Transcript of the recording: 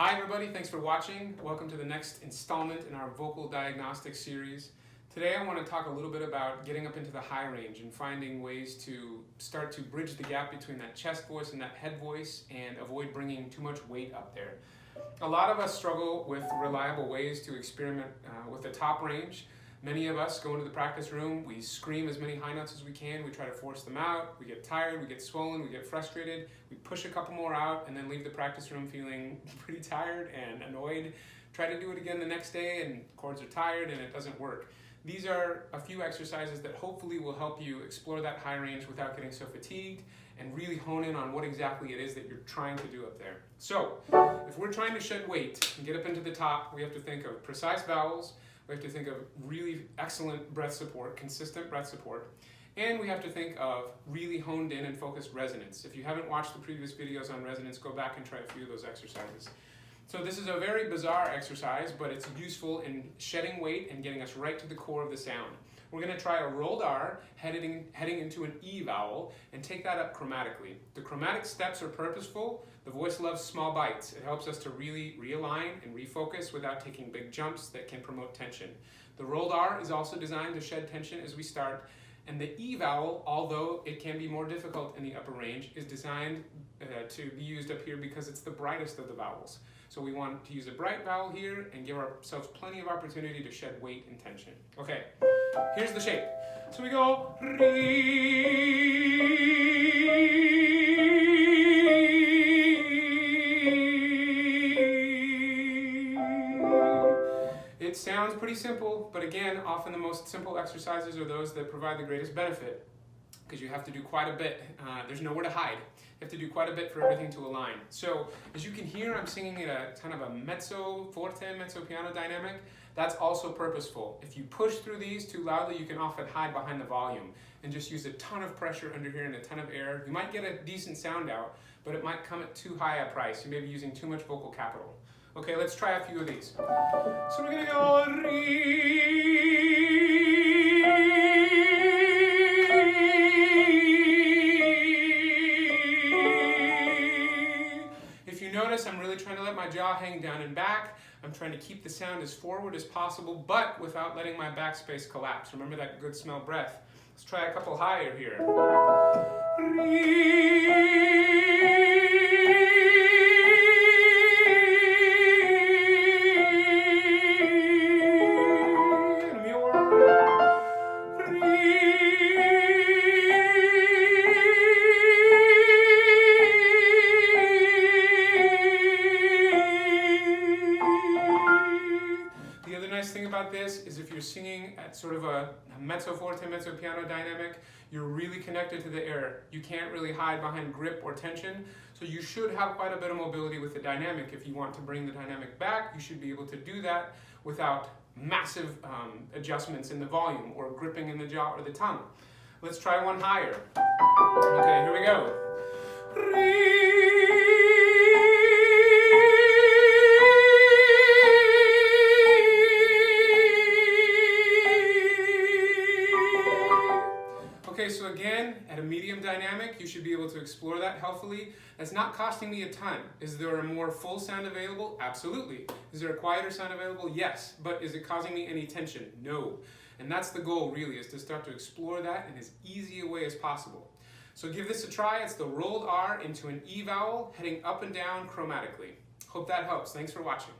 Hi everybody, thanks for watching. Welcome to the next installment in our vocal diagnostics series. Today I want to talk a little bit about getting up into the high range and finding ways to start to bridge the gap between that chest voice and that head voice and avoid bringing too much weight up there. A lot of us struggle with reliable ways to experiment with the top range. Many of us go into the practice room, we scream as many high notes as we can, we try to force them out, we get tired, we get swollen, we get frustrated, we push a couple more out and then leave the practice room feeling pretty tired and annoyed. Try to do it again the next day and chords are tired and it doesn't work. These are a few exercises that hopefully will help you explore that high range without getting so fatigued and really hone in on what exactly it is that you're trying to do up there. So, if we're trying to shed weight and get up into the top, we have to think of precise vowels, we have to think of really excellent breath support, consistent breath support, and we have to think of really honed in and focused resonance. If you haven't watched the previous videos on resonance, go back and try a few of those exercises. So this is a very bizarre exercise, but it's useful in shedding weight and getting us right to the core of the sound. We're going to try a rolled R heading into an E vowel and take that up chromatically. The chromatic steps are purposeful. The voice loves small bites. It helps us to really realign and refocus without taking big jumps that can promote tension. The rolled R is also designed to shed tension as we start. And the E vowel, although it can be more difficult in the upper range, is designed to be used up here because it's the brightest of the vowels. So we want to use a bright vowel here and give ourselves plenty of opportunity to shed weight and tension. Okay, here's the shape. So we go re. It sounds pretty simple, but again, often the most simple exercises are those that provide the greatest benefit because you have to do quite a bit. There's nowhere to hide. You have to do quite a bit for everything to align. So as you can hear, I'm singing in a kind of a mezzo forte, mezzo piano dynamic. That's also purposeful. If you push through these too loudly, you can often hide behind the volume and just use a ton of pressure under here and a ton of air. You might get a decent sound out, but it might come at too high a price. You may be using too much vocal capital. Okay, let's try a few of these. So we're gonna go re. If you notice, I'm really trying to let my jaw hang down and back. I'm trying to keep the sound as forward as possible, but without letting my backspace collapse. Remember that good smell breath. Let's try a couple higher here. The other nice thing about this is if you're singing at sort of a mezzo forte, mezzo piano dynamic, you're really connected to the air. You can't really hide behind grip or tension, so you should have quite a bit of mobility with the dynamic. If you want to bring the dynamic back, you should be able to do that without massive adjustments in the volume or gripping in the jaw or the tongue. Let's try one higher. Okay, here we go. Okay, so again, at a medium dynamic, you should be able to explore that healthily. That's not costing me a ton. Is there a more full sound available? Absolutely. Is there a quieter sound available? Yes. But is it causing me any tension? No. And that's the goal, really, is to start to explore that in as easy a way as possible. So give this a try. It's the rolled R into an E vowel, heading up and down chromatically. Hope that helps. Thanks for watching.